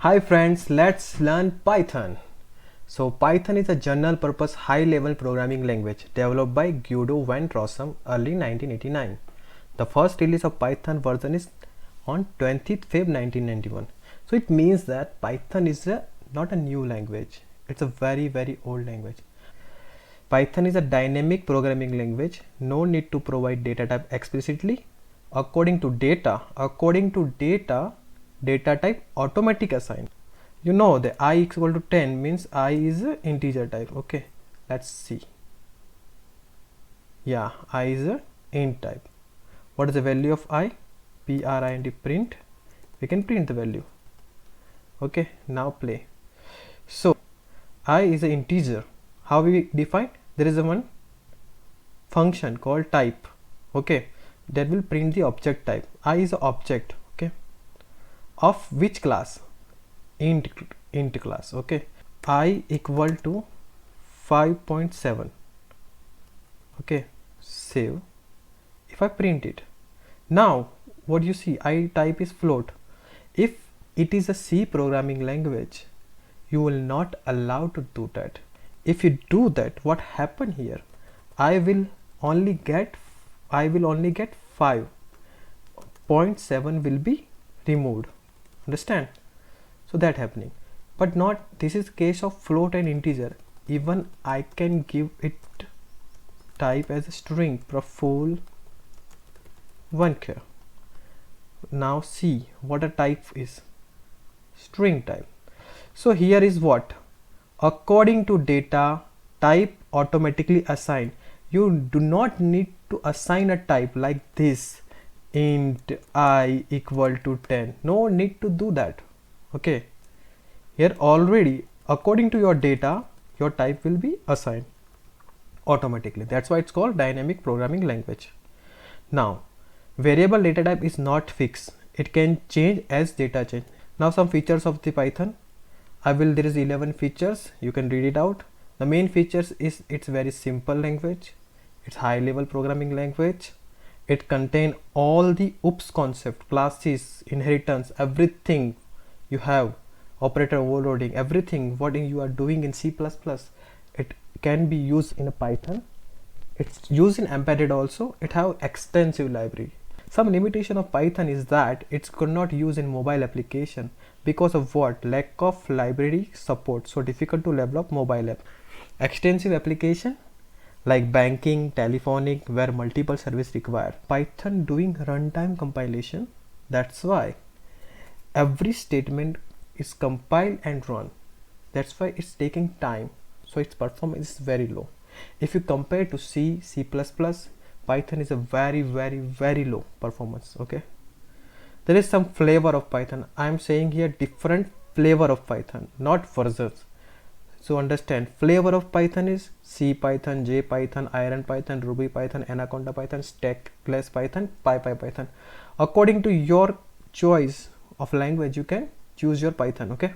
Hi friends, let's learn Python. So Python is a general purpose high level programming language developed by Guido van Rossum early 1989. The first release of Python version is on 20th Feb 1991. So it means that Python is not a new language. It's a very old language. Python is a dynamic programming language. No need to provide data type explicitly. According to data type automatic assign. You know the I equal to 10 means I is a integer type. Okay, let's see. Yeah, I is a int type. What is the value of I? print. We can print the value. Okay, now play. So I is an integer. How we define? There is a one function called type. Okay, that will print the object type. I is an object. Okay, of which class? Int class. Okay, I equal to 5.7. okay, save. If I print it, now what you see, I type is float. If it is a C programming language, you will not allow to do that. If you do that, what happen here? I will only get 5.7 will be removed. Understand? So that happening, but not this is case of float and integer. Even I can give it type as a string full 1 here. Now see what a type is, string type. So here is what, according to data type automatically assign. You do not need to assign a type like this, int I equal to 10. No need to do that. Okay, here already according to your data your type will be assigned automatically. That's why it's called dynamic programming language. Now variable data type is not fixed, it can change as data change. Now some features of the Python. There is 11 features, you can read it out. The main features is it's very simple language, it's high level programming language, it contain all the OOPS concept, classes, inheritance, everything you have, operator overloading, everything what you are doing in C++, it can be used in a Python. It's used in embedded also. It have extensive library. Some limitation of Python is that it's could not use in mobile application because of what? Lack of library support. So difficult to develop mobile app. Extensive application like banking, telephonic, where multiple service required. Python doing runtime compilation. That's why every statement is compiled and run. That's why it's taking time. So its performance is very low. If you compare to C, C++, Python is a very low performance. Okay, there is some flavor of Python. I am saying here different flavor of Python, not versions. So understand, flavor of Python is C Python, J Python, Iron Python, Ruby Python, Anaconda Python, Stackless Python, Python. According to your choice of language, you can choose your Python. Okay,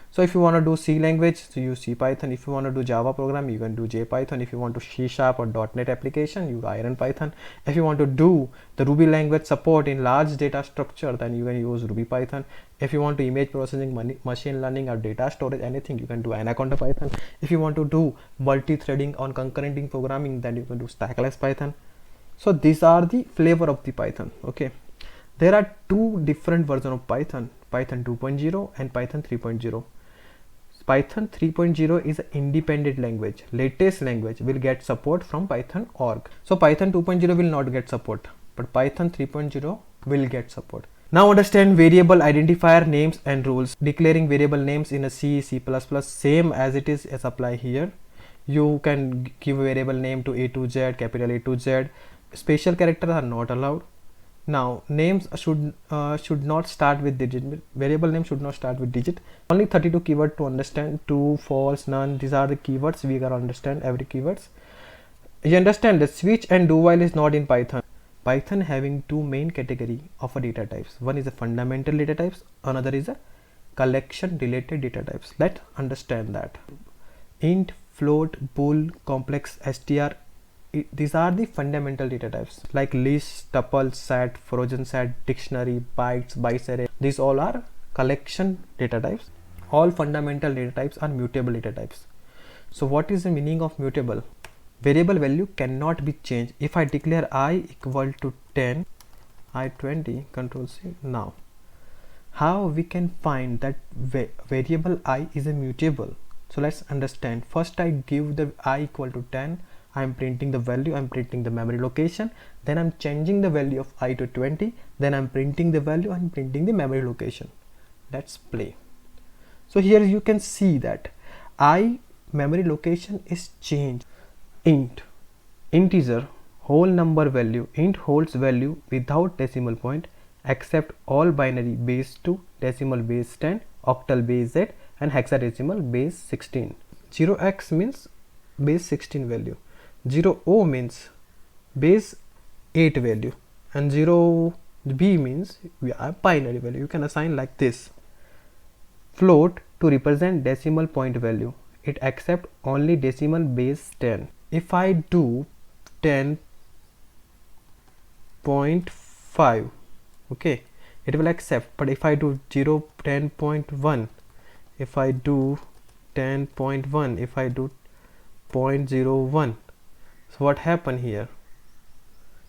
so if you want to do C language, so use C Python. If you want to do Java program, you can do J Python. If you want to C# or .NET application, you Iron Python. If you want to do the Ruby language support in large data structure, then you can use Ruby Python. If you want to image processing, machine learning or data storage, anything, you can do Anaconda Python. If you want to do multi-threading on concurrenting programming, then you can do Stackless Python. So these are the flavor of the Python. Okay, there are two different versions of Python, Python 2.0 and Python 3.0. Python 3.0 is an independent language. Latest language will get support from Python.org. So Python 2.0 will not get support, but Python 3.0 will get support. Now understand variable identifier names and rules. Declaring variable names in a C, C++, same as it is as apply here. You can give a variable name to A to Z, capital A to Z. Special characters are not allowed. Now names should not start with digit. Variable name should not start with digit. Only 32 keyword to understand. True, false, none. These are the keywords we gotta understand every keywords. You understand that switch and do while is not in Python. Python having two main category of a data types. One is a fundamental data types. Another is a collection related data types. Let's understand that. Int, float, bool, complex, str. These are the fundamental data types like list, tuple, set, frozen set, dictionary, bytes, bytes array. These all are collection data types. All fundamental data types are mutable data types. So what is the meaning of mutable? Variable value cannot be changed. If I declare I equal to 10, I 20, control C. Now how we can find that variable I is a mutable? So let's understand. First I give the I equal to 10, I'm printing the value, I'm printing the memory location, then I'm changing the value of I to 20, then I'm printing the value and printing the memory location. Let's play. So here you can see that I memory location is changed. Int, integer, whole number value. Int holds value without decimal point except all binary base 2, decimal base 10, octal base 8 and hexadecimal base 16. 0x means base 16 value, 0o means base 8 value, and 0b means we are binary value. You can assign like this. Float to represent decimal point value. It accepts only decimal base 10. If I do 10.5, okay, it will accept. But if I do 10.1, if I do 10.1, if I do 0.01, so what happened here?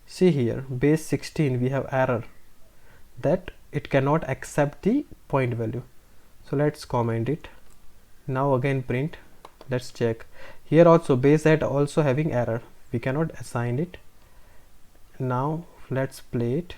See here, base 16 we have error that it cannot accept the point value. So let's comment it. Now again print. Let's check. Here also base 8 also having error. We cannot assign it. Now let's play it.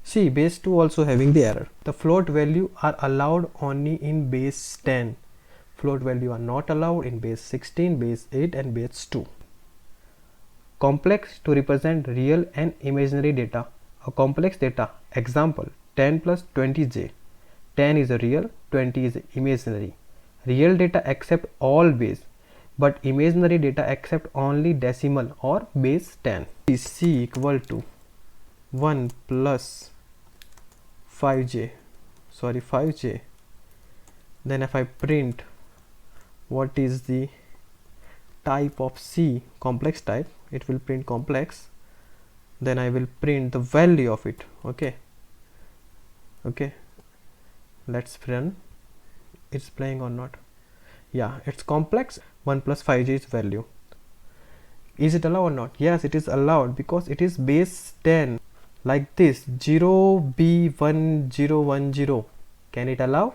See, base 2 also having the error. The float value are allowed only in base 10. Float value are not allowed in base 16, base 8 and base 2. Complex to represent real and imaginary data. A complex data, example 10 plus 20j. 10 is a real, 20 is imaginary. Real data accept all base, but imaginary data accept only decimal or base 10. C equal to 1 plus 5j, sorry 5j. Then if I print what is the type of C, complex type, it will print complex. Then I will print the value of it. Okay, let's run. It's playing or not? Yeah, it's complex. 1 plus 5j is value. Is it allowed or not? Yes, it is allowed because it is base 10. Like this 0b1010. Can it allow?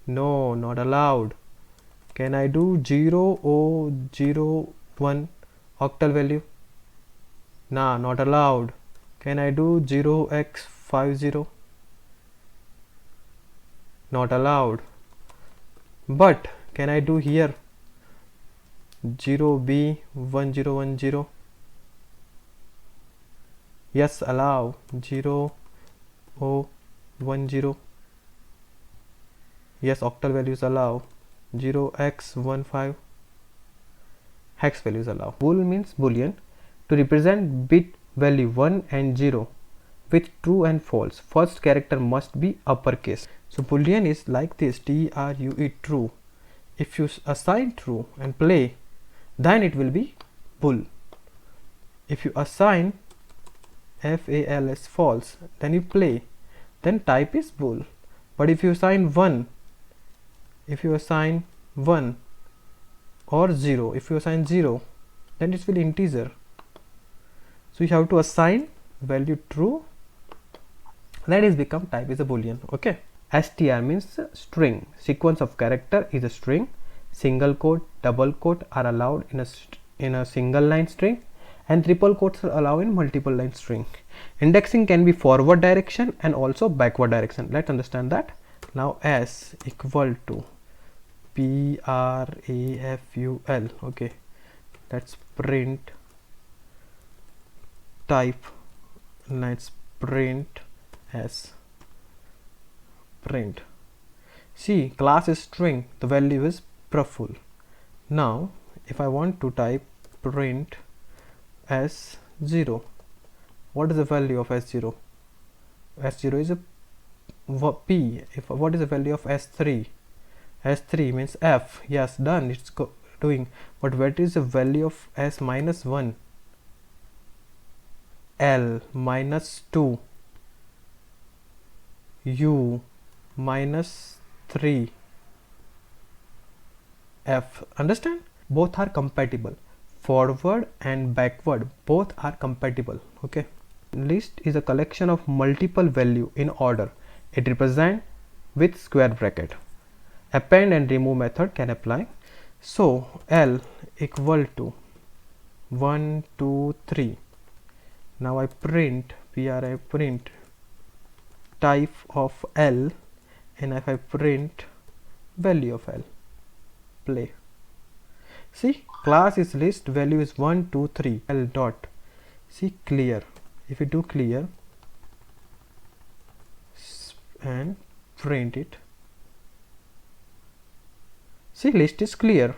No, not allowed. Can I do 0o01 octal value? Nah, not allowed. Can I do 0x50? Not allowed. But can I do here 0b1010? Yes, allow. 0o10. Yes, octal values allow. 0x15. Hex values allow. Bool means boolean to represent bit value 1 and 0 with true and false. First character must be uppercase. So boolean is like this, true, true. If you assign true and play, then it will be bool. If you assign fals false, then you play, then type is bool. But if you assign 1, or 0, if you assign 0, then it will integer. So you have to assign value true, that is become type is a boolean. Okay, str means string. Sequence of character is a string. Single quote, double quote are allowed in a single line string, and triple quotes are allowed in multiple line string. Indexing can be forward direction and also backward direction. Let's understand that. Now s equal to praful. Okay, let's print type. Let's print s. Print. See, class is string, the value is praful. Now if I want to type print s0, what is the value of s0? S0 is a p. What is the value of s3? S3 means f. Yes, done, it's doing. But what is the value of s minus 1? L minus 2. u minus 3 f. Understand? Both are compatible. Forward and backward both are compatible. Okay. List is a collection of multiple value in order. It represent with square bracket. Append and remove method can apply. So L equal to 1 2 3. Now I print print type of L, and if I print value of L, play. See, class is list, value is 1 2 3 L dot. See, clear. If you do clear and print it, see, list is clear.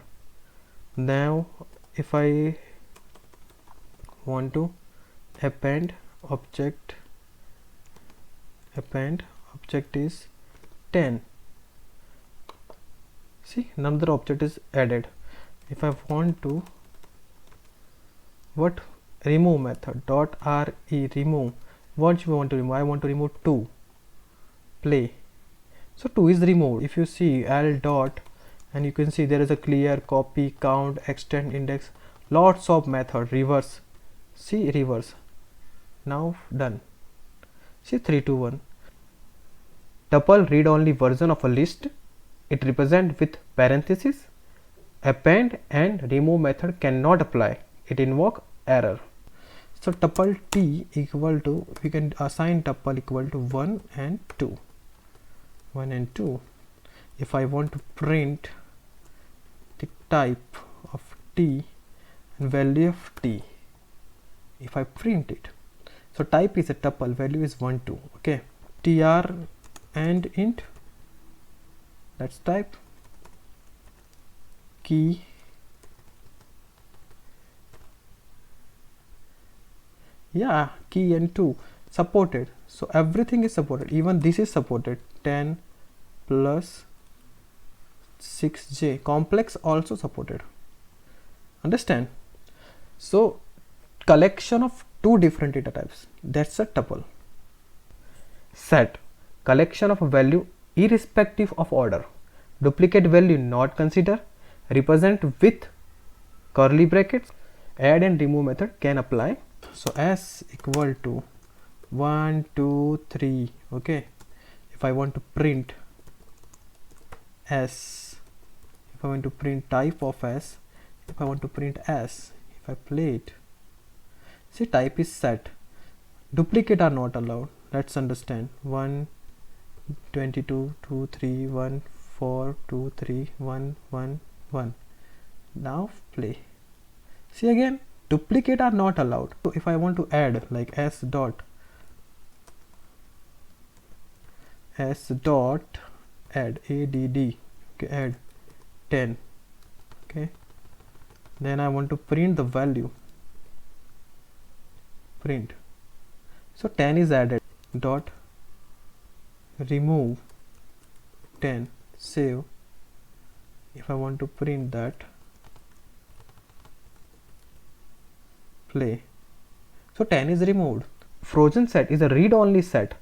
Now if I want to append object is 10. See, another object is added. If I want to remove method dot re remove, what you want to remove? I want to remove 2. Play. So 2 is removed. If you see L dot, and you can see there is a clear, copy, count, extend, index, lots of method, reverse. See, reverse. Now done. See, 3 2 1. Tuple read only version of a list. It represent with parenthesis. Append and remove method cannot apply. It invoke error. So tuple t equal to, we can assign tuple equal to 1 and 2. 1 and 2. If I want to print the type of t and value of t, if I print it, so type is a tuple, value is 1 2. Okay, tr and int, that's type. Key, yeah, key and 2 supported, so everything is supported, even this is supported. 10 plus 6j, complex also supported. Understand? So collection of two different data types, that's a tuple. Set, collection of a value irrespective of order. Duplicate value not consider. Represent with curly brackets. Add and remove method can apply. So s equal to 1 2 3. Okay, if I want to print s, if I want to print type of s, if I want to print s, if I play it, see, type is set. Duplicate are not allowed. Let's understand. 1 22 2 3 1 4 2 3 1 1 1. Now play. See, again, duplicate are not allowed. So if I want to add, like s dot add, add, okay, add 10. Okay, then I want to print the value, print. So 10 is added, dot remove 10, save. If I want to print that, play. So 10 is removed. Frozen set is a read-only set.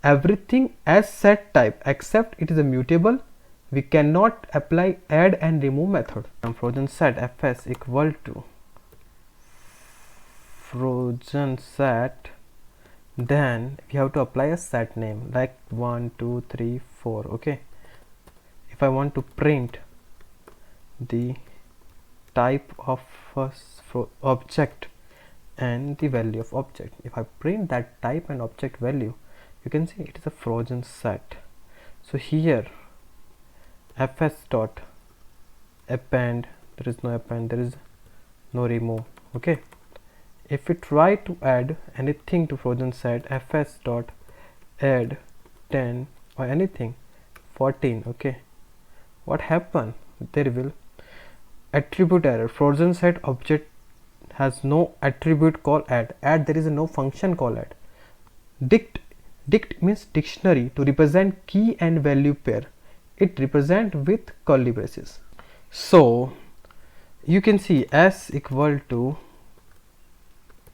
Everything as set type except it is immutable. We cannot apply add and remove method. Frozen set fs equal to frozen set, then we have to apply a set name like 1 2 3 4. Okay, if I want to print the type of object and the value of object, if I print that type and object value, you can see it is a frozen set. So here fs dot append, there is no append, there is no remove. Okay, if we try to add anything to frozen set, fs dot add 10 or anything 14. Okay, what happen? There will attribute error. Frozen set object has no attribute called add. There is no function called add. Dict means dictionary to represent key and value pair. It represent with curly braces. So you can see s equal to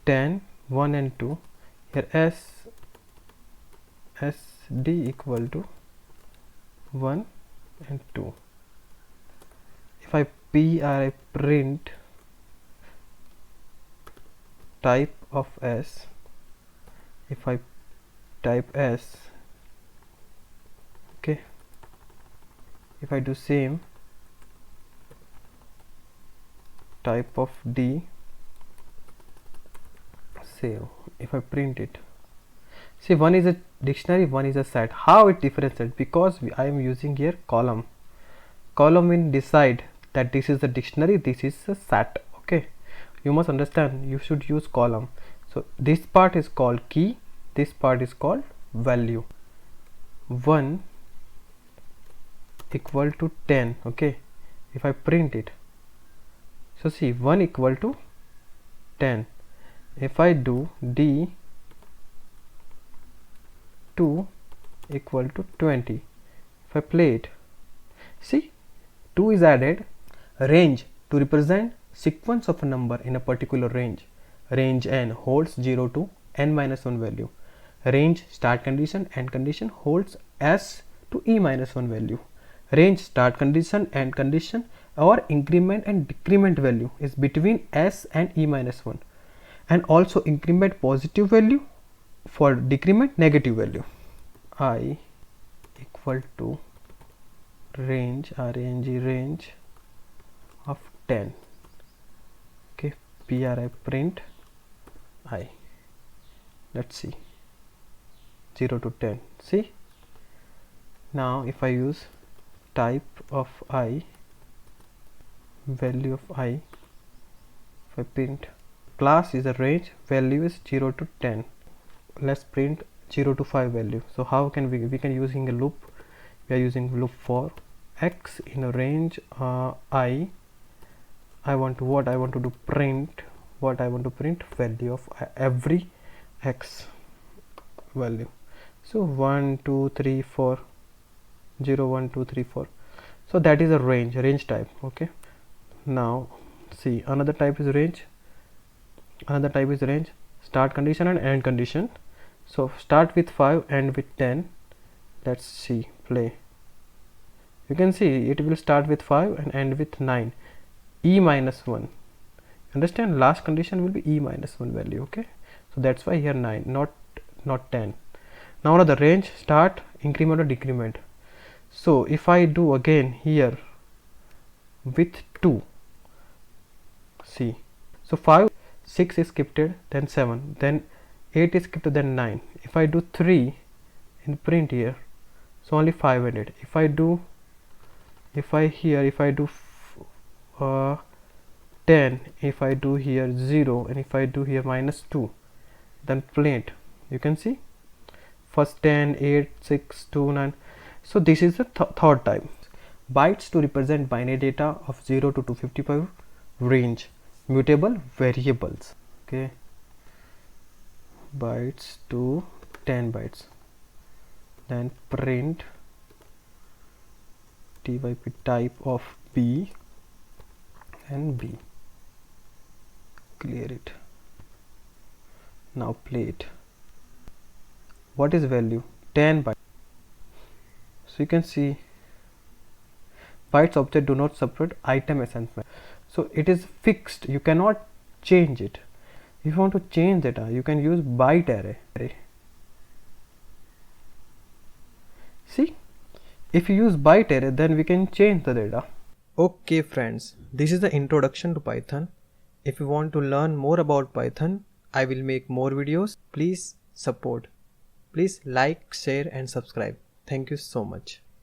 10 1 and 2. Here s d equal to 1 and 2. If I print type of s, if I type s, okay, if I do same type of d, save, if I print it, see, one is a dictionary, one is a set. How it differentiates? Because I am using here column. Column means decide that this is the dictionary, this is a set. Okay, you must understand, you should use column. So this part is called key, this part is called value. 1 equal to 10. Okay, if I print it, so see, 1 equal to 10. If I do d, 2 equal to 20. If I play it, see, 2 is added. Range, to represent sequence of a number in a particular range. Range n holds 0 to n minus 1 value. Range start condition, end condition holds s to e minus 1 value. Range start condition, end condition or increment and decrement value is between s and e minus 1, and also increment positive value, for decrement negative value. I equal to range, range of 10. Okay, I print I, let's see, 0 to 10. See, now if I use type of I, value of I, if I print, class is a range, value is 0 to 10. Let's print 0 to 5 value. So how can we can using a loop. We are using loop for x in a range I want to do print, value of every x value. So 1 2 3 4, 0 1 2 3 4. So that is a range type. Okay, now see, another type is range, start condition and end condition. So start with 5, end with 10. Let's see, play. You can see it will start with 5 and end with 9, e minus 1. Understand, last condition will be e minus 1 value. Okay, so that's why here 9, not 10. Now the range, start, increment or decrement. So if I do again here with 2, see, so 5, 6 is skipped, then 7, then 8 is skipped, then 9. If I do 3 in print here, so only 5 ended. If I do 10, if I do here 0, and if I do here minus 2, then print, you can see first 10, 8, 6, 2, 9. So this is the third type. Bytes to represent binary data of 0 to 255. Range, mutable variables. Okay, bytes to 10 bytes. Then print type of b and b. Clear it. Now play it. What is value? 10 bytes. So you can see bytes object do not separate item assignment. So it is fixed, you cannot change it. If you want to change data, you can use byte array. See, if you use byte array, then we can change the data. Okay friends, this is the introduction to Python. If you want to learn more about Python, I will make more videos. Please support. Please like, share and subscribe. Thank you so much.